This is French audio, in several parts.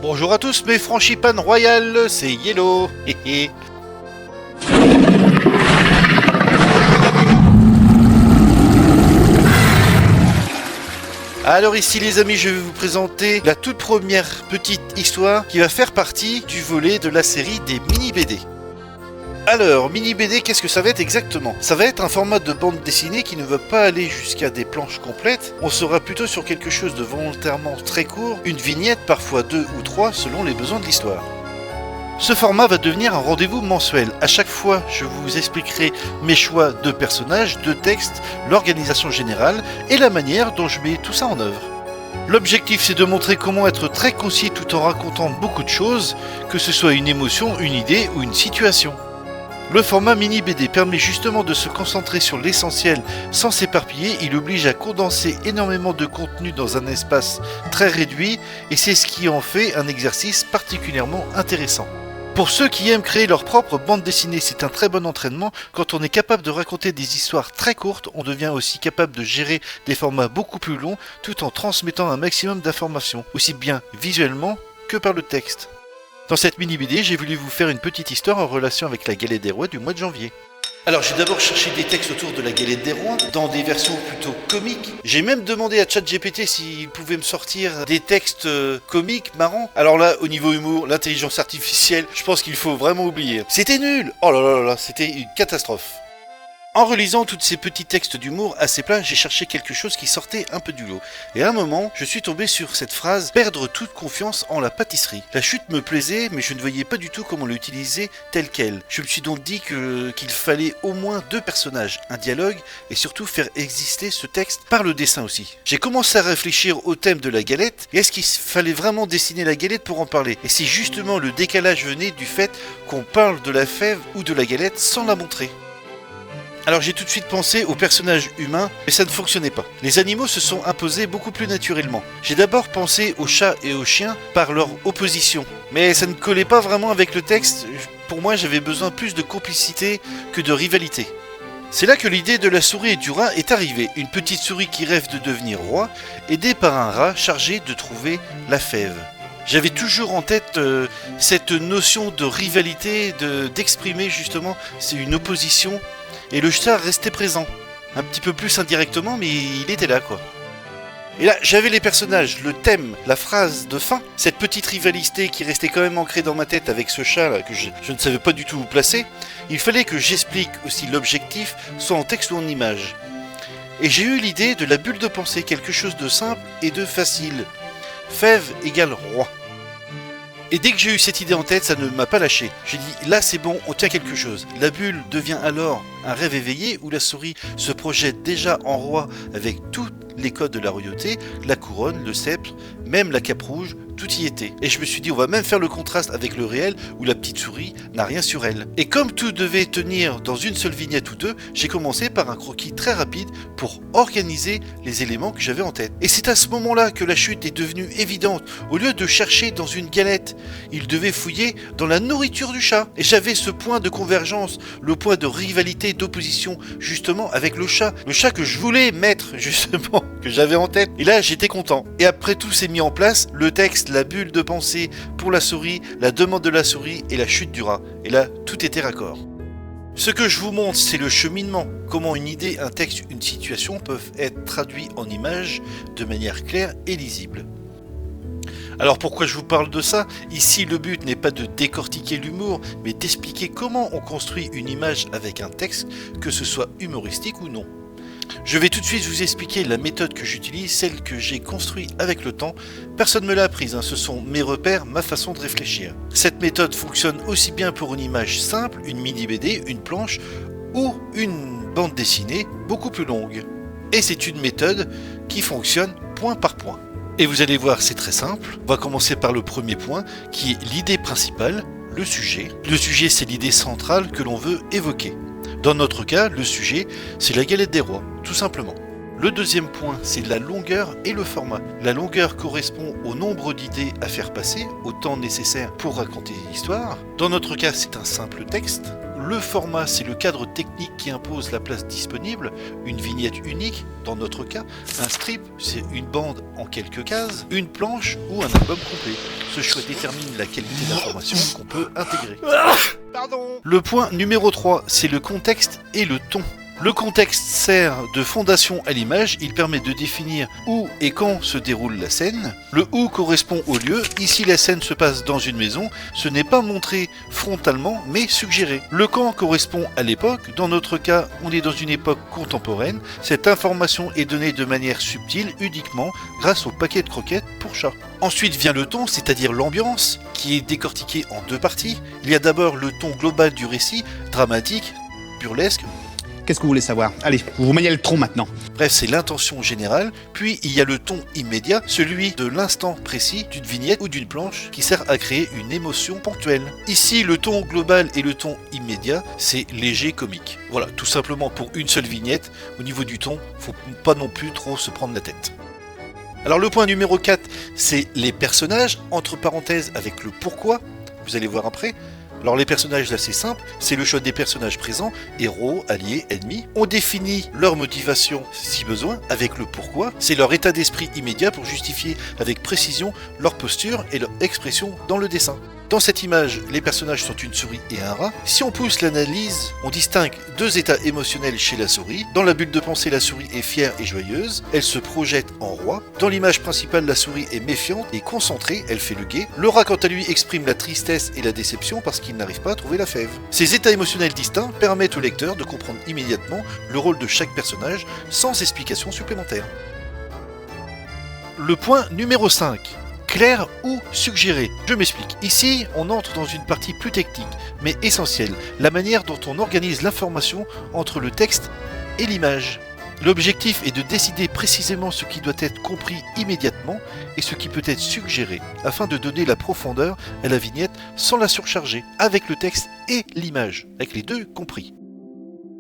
Bonjour à tous mes franchipanes royales, c'est Yellow. Alors ici les amis, je vais vous présenter la toute première petite histoire qui va faire partie du volet de la série des mini-BD. Alors, mini-BD, qu'est-ce que ça va être exactement? Ça va être un format de bande dessinée qui ne va pas aller jusqu'à des planches complètes. On sera plutôt sur quelque chose de volontairement très court, une vignette, parfois 2 ou 3, selon les besoins de l'histoire. Ce format va devenir un rendez-vous mensuel. À chaque fois, je vous expliquerai mes choix de personnages, de textes, l'organisation générale et la manière dont je mets tout ça en œuvre. L'objectif, c'est de montrer comment être très concis tout en racontant beaucoup de choses, que ce soit une émotion, une idée ou une situation. Le format mini BD permet justement de se concentrer sur l'essentiel sans s'éparpiller, il oblige à condenser énormément de contenu dans un espace très réduit et c'est ce qui en fait un exercice particulièrement intéressant. Pour ceux qui aiment créer leur propre bande dessinée, c'est un très bon entraînement. Quand on est capable de raconter des histoires très courtes, on devient aussi capable de gérer des formats beaucoup plus longs tout en transmettant un maximum d'informations, aussi bien visuellement que par le texte. Dans cette mini-BD, j'ai voulu vous faire une petite histoire en relation avec la Galette des Rois du mois de janvier. Alors j'ai d'abord cherché des textes autour de la Galette des Rois, dans des versions plutôt comiques. J'ai même demandé à ChatGPT s'il pouvait me sortir des textes comiques, marrants. Alors là, au niveau humour, l'intelligence artificielle, je pense qu'il faut vraiment oublier. C'était nul! Oh là là là, c'était une catastrophe. En relisant tous ces petits textes d'humour assez plats, j'ai cherché quelque chose qui sortait un peu du lot. Et à un moment, je suis tombé sur cette phrase « Perdre toute confiance en la pâtisserie ». La chute me plaisait, mais je ne voyais pas du tout comment l'utiliser telle qu'elle. Je me suis donc dit qu'il fallait au moins 2 personnages, un dialogue, et surtout faire exister ce texte par le dessin aussi. J'ai commencé à réfléchir au thème de la galette, et est-ce qu'il fallait vraiment dessiner la galette pour en parler? Et si justement le décalage venait du fait qu'on parle de la fève ou de la galette sans la montrer? Alors j'ai tout de suite pensé aux personnages humains, mais ça ne fonctionnait pas. Les animaux se sont imposés beaucoup plus naturellement. J'ai d'abord pensé aux chats et aux chiens par leur opposition, mais ça ne collait pas vraiment avec le texte. Pour moi, j'avais besoin plus de complicité que de rivalité. C'est là que l'idée de la souris et du rat est arrivée. Une petite souris qui rêve de devenir roi, aidée par un rat chargé de trouver la fève. J'avais toujours en tête cette notion de rivalité, d'exprimer justement une opposition. Et le chat restait présent, un petit peu plus indirectement, mais il était là quoi. Et là, j'avais les personnages, le thème, la phrase de fin, cette petite rivalité qui restait quand même ancrée dans ma tête avec ce chat là que je ne savais pas du tout où placer. Il fallait que j'explique aussi l'objectif, soit en texte ou en image. Et j'ai eu l'idée de la bulle de pensée, quelque chose de simple et de facile. Fève égale roi. Et dès que j'ai eu cette idée en tête, ça ne m'a pas lâché. J'ai dit, là c'est bon, on tient quelque chose. La bulle devient alors un rêve éveillé où la souris se projette déjà en roi avec tous les codes de la royauté, la couronne, le sceptre, même la cape rouge, tout y était. Et je me suis dit, on va même faire le contraste avec le réel où la petite souris n'a rien sur elle. Et comme tout devait tenir dans une seule vignette ou deux, j'ai commencé par un croquis très rapide pour organiser les éléments que j'avais en tête. Et c'est à ce moment-là que la chute est devenue évidente. Au lieu de chercher dans une galette, il devait fouiller dans la nourriture du chat. Et j'avais ce point de convergence, le point de rivalité, d'opposition, justement avec le chat. Le chat que je voulais mettre, justement, que j'avais en tête. Et là, j'étais content. Et après tout s'est mis en place, le texte, la bulle de pensée pour la souris, la demande de la souris et la chute du rat. Et là, tout était raccord. Ce que je vous montre, c'est le cheminement. Comment une idée, un texte, une situation peuvent être traduits en images de manière claire et lisible. Alors pourquoi je vous parle de ça? Ici le but n'est pas de décortiquer l'humour, mais d'expliquer comment on construit une image avec un texte, que ce soit humoristique ou non. Je vais tout de suite vous expliquer la méthode que j'utilise, celle que j'ai construite avec le temps. Personne ne me l'a apprise, ce sont mes repères, ma façon de réfléchir. Cette méthode fonctionne aussi bien pour une image simple, une mini BD, une planche ou une bande dessinée beaucoup plus longue. Et c'est une méthode qui fonctionne point par point. Et vous allez voir, c'est très simple. On va commencer par le premier point, qui est l'idée principale, le sujet. Le sujet, c'est l'idée centrale que l'on veut évoquer. Dans notre cas, le sujet, c'est la galette des rois, tout simplement. Le deuxième point, c'est la longueur et le format. La longueur correspond au nombre d'idées à faire passer, au temps nécessaire pour raconter l'histoire. Dans notre cas, c'est un simple texte. le format, c'est le cadre technique qui impose la place disponible, une vignette unique, dans notre cas, un strip, c'est une bande en quelques cases, une planche ou un album complet. Ce choix détermine la qualité d'information qu'on peut intégrer. Pardon. Le point numéro 3, c'est le contexte et le ton. Le contexte sert de fondation à l'image, il permet de définir où et quand se déroule la scène. Le où correspond au lieu, ici la scène se passe dans une maison, ce n'est pas montré frontalement mais suggéré. Le quand correspond à l'époque, dans notre cas on est dans une époque contemporaine, cette information est donnée de manière subtile uniquement grâce au paquet de croquettes pour chat. Ensuite vient le ton, c'est-à-dire l'ambiance, qui est décortiqué en deux parties. Il y a d'abord le ton global du récit, dramatique, burlesque. Qu'est-ce que vous voulez savoir? Allez, vous vous maniez le tronc maintenant. Bref, c'est l'intention générale, puis il y a le ton immédiat, celui de l'instant précis d'une vignette ou d'une planche qui sert à créer une émotion ponctuelle. Ici, le ton global et le ton immédiat, c'est léger comique. Voilà, tout simplement pour une seule vignette, au niveau du ton, faut pas non plus trop se prendre la tête. Alors le point numéro 4, c'est les personnages, entre parenthèses avec le pourquoi, vous allez voir après. Alors les personnages là c'est simple, c'est le choix des personnages présents, héros, alliés, ennemis. On définit leur motivation si besoin avec le pourquoi, c'est leur état d'esprit immédiat pour justifier avec précision leur posture et leur expression dans le dessin. Dans cette image, les personnages sont une souris et un rat. Si on pousse l'analyse, on distingue deux états émotionnels chez la souris. Dans la bulle de pensée, la souris est fière et joyeuse. Elle se projette en roi. Dans l'image principale, la souris est méfiante et concentrée. Elle fait le guet. Le rat, quant à lui, exprime la tristesse et la déception parce qu'il n'arrive pas à trouver la fève. Ces états émotionnels distincts permettent au lecteur de comprendre immédiatement le rôle de chaque personnage sans explication supplémentaire. Le point numéro 5. Clair ou suggéré. Je m'explique. Ici, on entre dans une partie plus technique, mais essentielle, la manière dont on organise l'information entre le texte et l'image. L'objectif est de décider précisément ce qui doit être compris immédiatement et ce qui peut être suggéré, afin de donner la profondeur à la vignette sans la surcharger, avec le texte et l'image, avec les deux compris.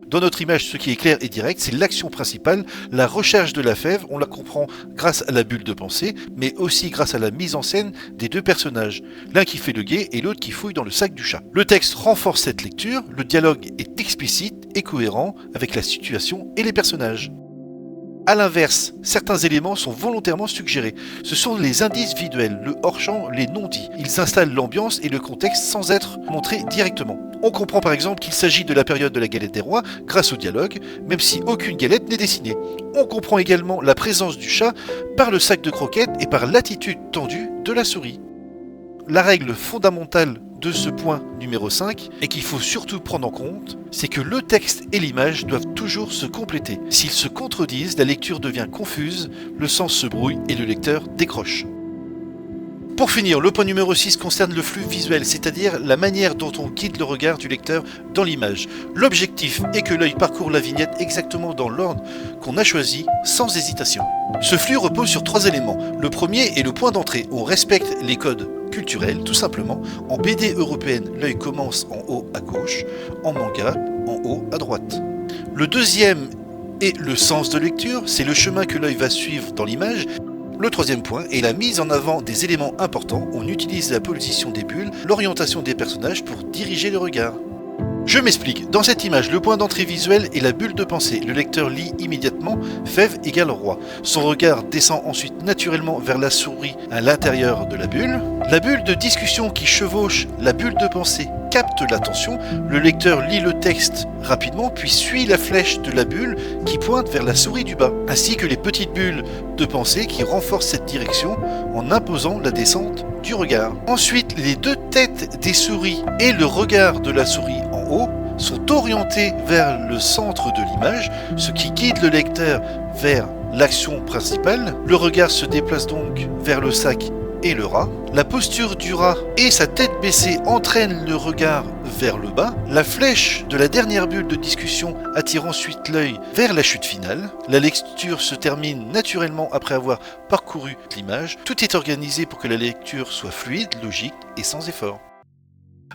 Dans notre image, ce qui est clair et direct, c'est l'action principale, la recherche de la fève, on la comprend grâce à la bulle de pensée, mais aussi grâce à la mise en scène des deux personnages, l'un qui fait le guet et l'autre qui fouille dans le sac du chat. Le texte renforce cette lecture, le dialogue est explicite et cohérent avec la situation et les personnages. A l'inverse, certains éléments sont volontairement suggérés. Ce sont les indices visuels, le hors-champ, les non-dits. Ils installent l'ambiance et le contexte sans être montrés directement. On comprend par exemple qu'il s'agit de la période de la galette des rois grâce au dialogue, même si aucune galette n'est dessinée. On comprend également la présence du chat par le sac de croquettes et par l'attitude tendue de la souris. La règle fondamentale de ce point numéro 5 et qu'il faut surtout prendre en compte, c'est que le texte et l'image doivent toujours se compléter. S'ils se contredisent, la lecture devient confuse, le sens se brouille et le lecteur décroche. Pour finir, le point numéro 6 concerne le flux visuel, c'est-à-dire la manière dont on guide le regard du lecteur dans l'image. L'objectif est que l'œil parcourt la vignette exactement dans l'ordre qu'on a choisi, sans hésitation. Ce flux repose sur 3 éléments. Le premier est le point d'entrée. On respecte les codes culturels, tout simplement. En BD européenne, l'œil commence en haut à gauche, en manga, en haut à droite. Le deuxième est le sens de lecture, c'est le chemin que l'œil va suivre dans l'image. Le troisième point est la mise en avant des éléments importants. On utilise la position des bulles, l'orientation des personnages pour diriger le regard. Je m'explique. Dans cette image, le point d'entrée visuel est la bulle de pensée. Le lecteur lit immédiatement fève égale roi. Son regard descend ensuite naturellement vers la souris à l'intérieur de la bulle. La bulle de discussion qui chevauche la bulle de pensée capte l'attention. Le lecteur lit le texte rapidement puis suit la flèche de la bulle qui pointe vers la souris du bas, ainsi que les petites bulles de pensée qui renforcent cette direction en imposant la descente du regard. Ensuite, les deux têtes des souris et le regard de la souris en haut sont orientés vers le centre de l'image, ce qui guide le lecteur vers l'action principale. Le regard se déplace donc vers le sac et le rat. La posture du rat et sa tête baissée entraînent le regard vers le bas. La flèche de la dernière bulle de discussion attire ensuite l'œil vers la chute finale. La lecture se termine naturellement après avoir parcouru l'image. Tout est organisé pour que la lecture soit fluide, logique et sans effort.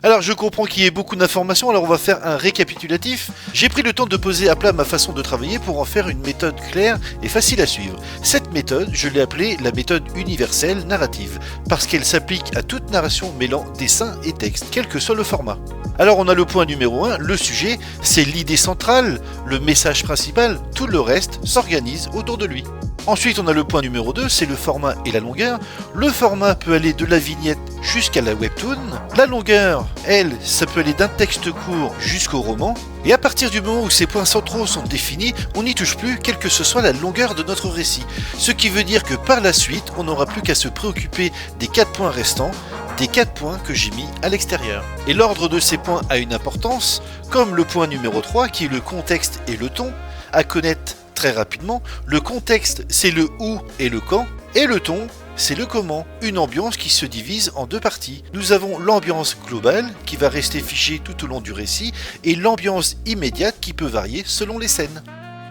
Alors je comprends qu'il y ait beaucoup d'informations, alors on va faire un récapitulatif. J'ai pris le temps de poser à plat ma façon de travailler pour en faire une méthode claire et facile à suivre. Cette méthode, je l'ai appelée la méthode universelle narrative, parce qu'elle s'applique à toute narration mêlant dessin et texte, quel que soit le format. Alors on a le point numéro 1, le sujet, c'est l'idée centrale, le message principal, tout le reste s'organise autour de lui. Ensuite on a le point numéro 2, c'est le format et la longueur. Le format peut aller de la vignette jusqu'à la webtoon. La longueur, elle, ça peut aller d'un texte court jusqu'au roman. Et à partir du moment où ces points centraux sont définis, on n'y touche plus, quelle que ce soit la longueur de notre récit. Ce qui veut dire que par la suite, on n'aura plus qu'à se préoccuper des 4 points restants, des 4 points que j'ai mis à l'extérieur. Et l'ordre de ces points a une importance, comme le point numéro 3 qui est le contexte et le ton, à connaître très rapidement. Le contexte, c'est le où et le quand, et le ton, c'est le comment, une ambiance qui se divise en 2 parties. Nous avons l'ambiance globale qui va rester figée tout au long du récit et l'ambiance immédiate qui peut varier selon les scènes.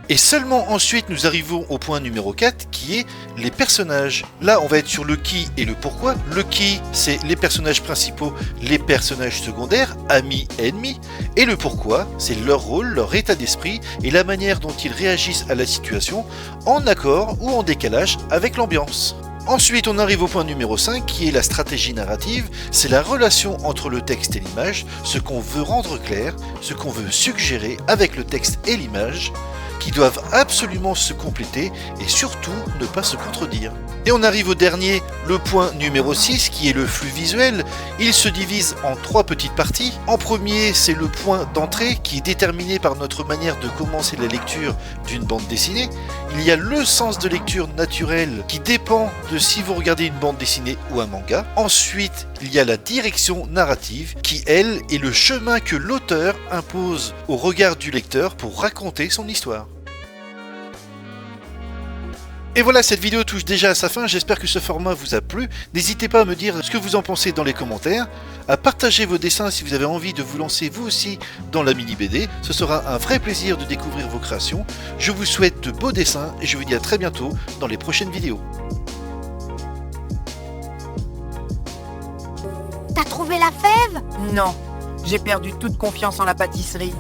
Et seulement ensuite nous arrivons au point numéro 4 qui est les personnages. Là on va être sur le qui et le pourquoi. Le qui c'est les personnages principaux, les personnages secondaires, amis, ennemis. Et le pourquoi c'est leur rôle, leur état d'esprit et la manière dont ils réagissent à la situation en accord ou en décalage avec l'ambiance. Ensuite, on arrive au point numéro 5 qui est la stratégie narrative. C'est la relation entre le texte et l'image, ce qu'on veut rendre clair, ce qu'on veut suggérer avec le texte et l'image, qui doivent absolument se compléter et surtout ne pas se contredire. Et on arrive au dernier, le point numéro 6 qui est le flux visuel. Il se divise en 3 petites parties. En premier, c'est le point d'entrée qui est déterminé par notre manière de commencer la lecture d'une bande dessinée. Il y a le sens de lecture naturel qui dépend de si vous regardez une bande dessinée ou un manga. Ensuite, il y a la direction narrative qui, elle, est le chemin que l'auteur impose au regard du lecteur pour raconter son histoire. Et voilà, cette vidéo touche déjà à sa fin, j'espère que ce format vous a plu. N'hésitez pas à me dire ce que vous en pensez dans les commentaires, à partager vos dessins si vous avez envie de vous lancer vous aussi dans la mini BD. Ce sera un vrai plaisir de découvrir vos créations. Je vous souhaite de beaux dessins et je vous dis à très bientôt dans les prochaines vidéos. T'as trouvé la fève? Non, j'ai perdu toute confiance en la pâtisserie.